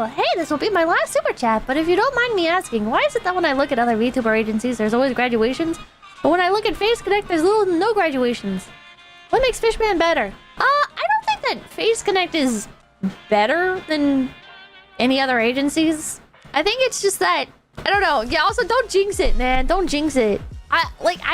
Oh, hey, this will be my last super chat, but if you don't mind me asking, why is it that when I look at other VTuber agencies, there's always graduations, but when I look at Face Connect, there's no graduations? What makes Fishman better? I don't think that Face Connect is better than any other agencies. I think it's just that, I don't know. Yeah, also don't jinx it, man. Don't jinx it. I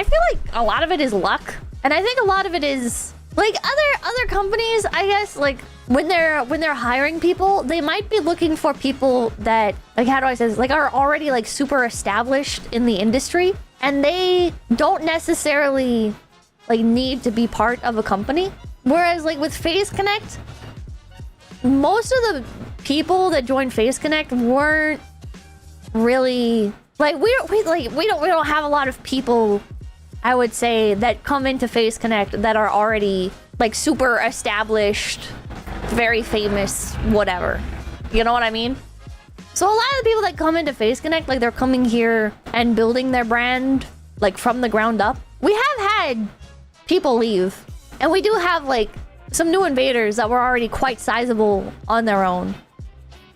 feel like a lot of it is luck, and I think a lot of it is like other companies, I guess, like when they're hiring people, they might be looking for people that, like, how do I say this, like, are already like super established in the industry, and they don't necessarily like need to be part of a company. Whereas like with Face Connect, most of the people that joined Face Connect weren't really like, we don't have a lot of people, I would say, that come into Face Connect that are already like super established, very famous, whatever. You know what I mean? So a lot of the people that come into Face Connect, like, they're coming here and building their brand like from the ground up. We have had people leave, and we do have like some new invaders that were already quite sizable on their own.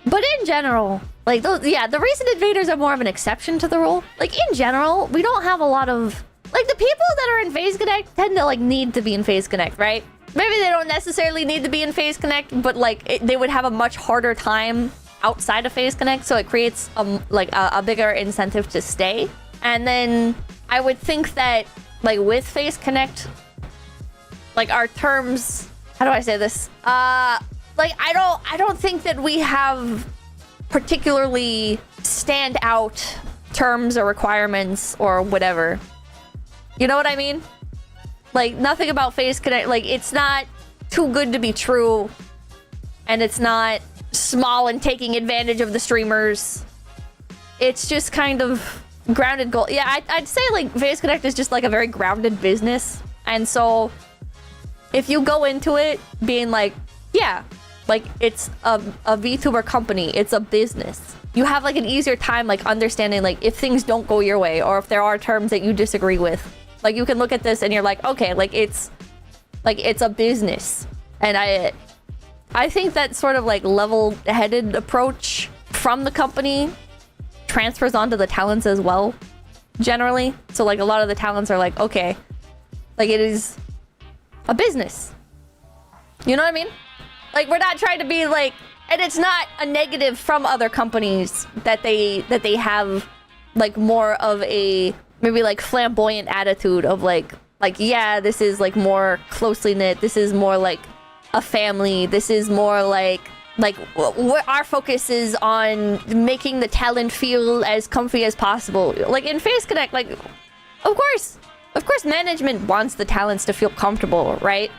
But in general, like, those, yeah, the recent invaders are more of an exception to the rule. Like, in general, we don't have a lot of, like, the people that are in Face Connect tend to like need to be in Face Connect, right? Maybe they don't necessarily need to be in Face Connect, but like they would have a much harder time outside of Face Connect, so it creates a bigger incentive to stay. And then I would think that like with Face Connect, like, our terms, how do I say this? Like, I don't think that we have particularly stand out terms or requirements or whatever. You know what I mean? Like, nothing about Face Connect, like, it's not too good to be true, and it's not small and taking advantage of the streamers. It's just kind of grounded goal. Yeah, I'd say like Face Connect is just like a very grounded business, and so if you go into it being like, yeah, like, it's a VTuber company, it's a business, you have like an easier time like understanding like if things don't go your way or if there are terms that you disagree with. Like, you can look at this and you're like, okay, like it's a business. And I think that sort of like level-headed approach from the company transfers onto the talents as well, generally. So like a lot of the talents are like, okay, like, it is a business. You know what I mean? Like, we're not trying to be like, and it's not a negative from other companies that they have like more of a maybe like flamboyant attitude of like yeah, this is like more closely knit, this is more like a family, this is more like our focus is on making the talent feel as comfy as possible. Like in Face Connect, like, of course management wants the talents to feel comfortable, right?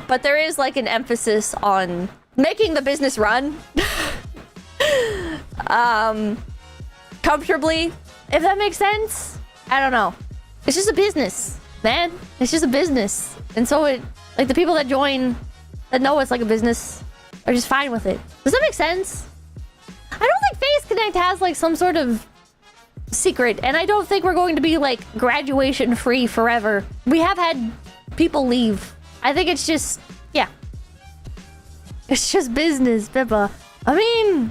But there is like an emphasis on making the business run comfortably, if that makes sense. I don't know. It's just a business, man. It's just a business. And so it, like, the people that join that know it's like a business are just fine with it. Does that make sense? I don't think Face Connect has like some sort of secret, and I don't think we're going to be like graduation free forever. We have had people leave. I think it's just, yeah, it's just business, Pippa. I mean,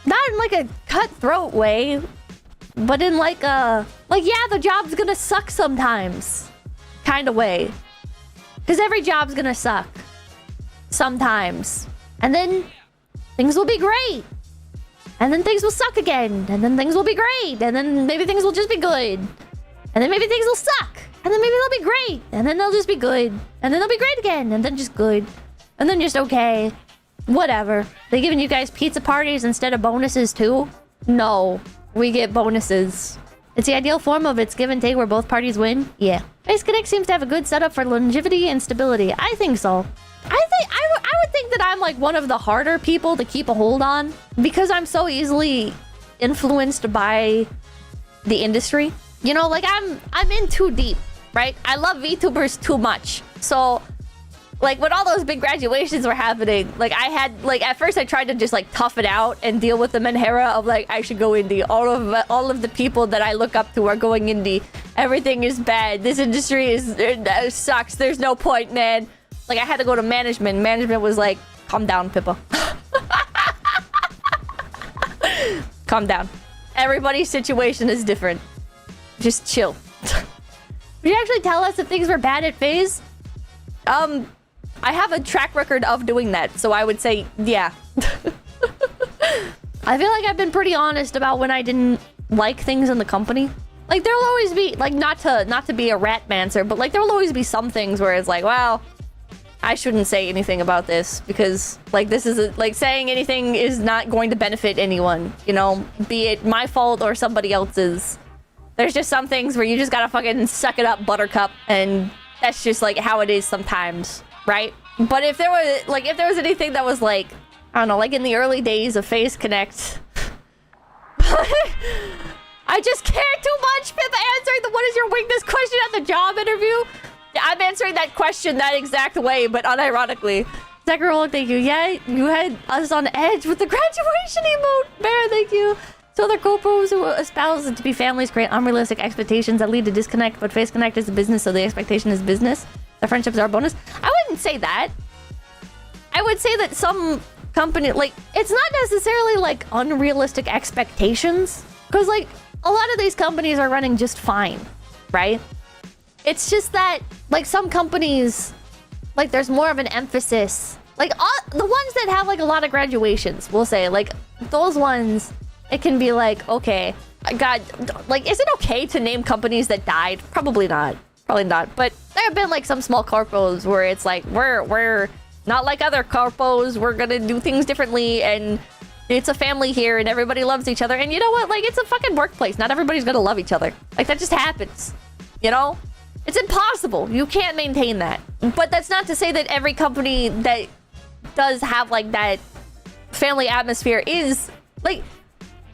not in like a cutthroat way, but in like a, like, yeah, the job's gonna suck sometimes kind of way. Because every job's gonna suck sometimes. And then things will be great. And then things will suck again. And then things will be great. And then maybe things will just be good. And then maybe things will suck. And then maybe they'll be great. And then they'll just be good. And then they'll be great again. And then just good. And then just okay. Whatever. They giving you guys pizza parties instead of bonuses too? No. We get bonuses. It's the ideal form of its give and take where both parties win? Yeah. Face Connect seems to have a good setup for longevity and stability. I think so. I would think that I'm like one of the harder people to keep a hold on because I'm so easily influenced by the industry. You know, like I'm in too deep, right? I love VTubers too much. So like when all those big graduations were happening, like I had, like, at first I tried to just like tough it out and deal with the Menhera of like, I should go indie. All of the people that I look up to are going indie. Everything is bad. This industry is sucks. There's no point, man. Like, I had to go to management. Management was like, calm down, Pippa. calm down. Everybody's situation is different. Just chill. Would you actually tell us if things were bad at FaZe? I have a track record of doing that, so I would say, yeah. I feel like I've been pretty honest about when I didn't like things in the company. Like, there'll always be, like, not to be a rat-mancer, but, like, there'll always be some things where it's like, well, I shouldn't say anything about this because, like, this is, like, saying anything is not going to benefit anyone, you know? Be it my fault or somebody else's. There's just some things where you just gotta fucking suck it up, buttercup, and that's just, like, how it is sometimes, right? But if there was anything that was, like, I don't know, like in the early days of FaZe Connect... I just care too much, Pippa, answering the what is your weakness question at the job interview. Yeah, I'm answering that question that exact way, but unironically. Zachary, thank you. Yeah, you had us on edge with the graduation emote. Bear, thank you. So other corpos who espouse it to be families create unrealistic expectations that lead to disconnect, but FaZe Connect is a business, so the expectation is business. The friendships are a bonus. I wouldn't say that. I would say that some company, like, it's not necessarily, like, unrealistic expectations. Because, like, a lot of these companies are running just fine, right? It's just that, like, some companies, like, there's more of an emphasis. Like, the ones that have, like, a lot of graduations, we'll say, like, those ones, it can be like, okay, God, like, is it okay to name companies that died? Probably not. Probably not. But there have been, like, some small corpos where it's like, we're not like other corpos. We're gonna do things differently, and it's a family here, and everybody loves each other. And you know what? Like, it's a fucking workplace. Not everybody's gonna love each other. Like, that just happens. You know? It's impossible. You can't maintain that. But that's not to say that every company that does have, like, that family atmosphere is, like,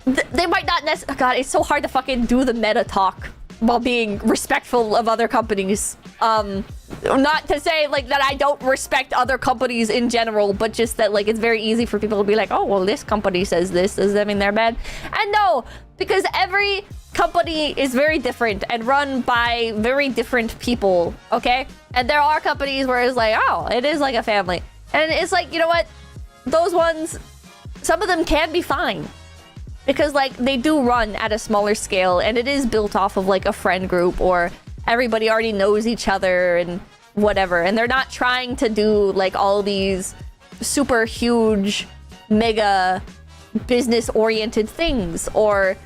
they might not necessarily... God, it's so hard to fucking do the meta talk while being respectful of other companies. Not to say, like, that I don't respect other companies in general, but just that, like, it's very easy for people to be like, oh, well, this company says this. Does that mean they're bad? And no, because every company is very different and run by very different people, okay? And there are companies where it's like, oh, it is like a family. And it's like, you know what? Those ones, some of them can be fine. Because, like, they do run at a smaller scale, and it is built off of, like, a friend group, or everybody already knows each other and whatever. And they're not trying to do, like, all these super huge, mega business-oriented things. Or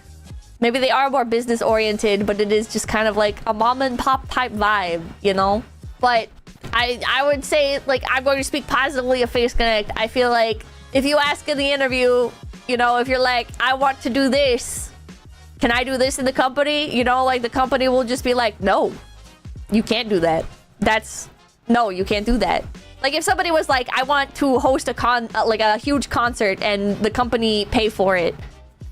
maybe they are more business-oriented, but it is just kind of like a mom-and-pop type vibe, you know? But I would say, like, I'm going to speak positively of FaZe Connect. I feel like if you ask in the interview... You know, if you're like, I want to do this, can I do this in the company? You know, like, the company will just be like, no, you can't do that. No, you can't do that. Like, if somebody was like, I want to host a huge concert and the company pay for it,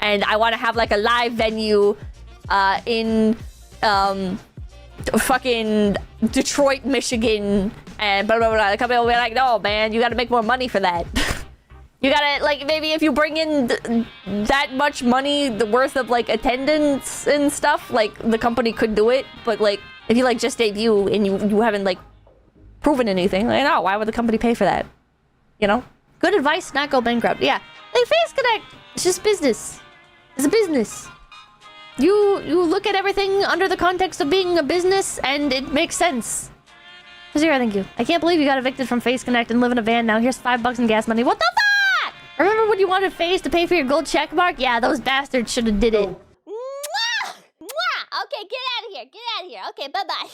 and I want to have, like, a live venue in fucking Detroit, Michigan, and blah, blah, blah. The company will be like, no, man, you got to make more money for that. You gotta, like, maybe if you bring in that much money, the worth of, like, attendance and stuff, like, the company could do it. But, like, if you, like, just debut and you haven't, like, proven anything, like, no, why would the company pay for that? You know? Good advice, not go bankrupt. Yeah. Like, FaZe Connect, it's just business. It's a business. You look at everything under the context of being a business, and it makes sense. Zero, thank you. I can't believe you got evicted from FaZe Connect and live in a van now. Here's $5 in gas money. What the fuck? Remember when you wanted FaZe to pay for your gold check mark? Yeah, those bastards should have did it. Mwah! Mwah! Okay, get out of here. Get out of here. Okay, bye-bye.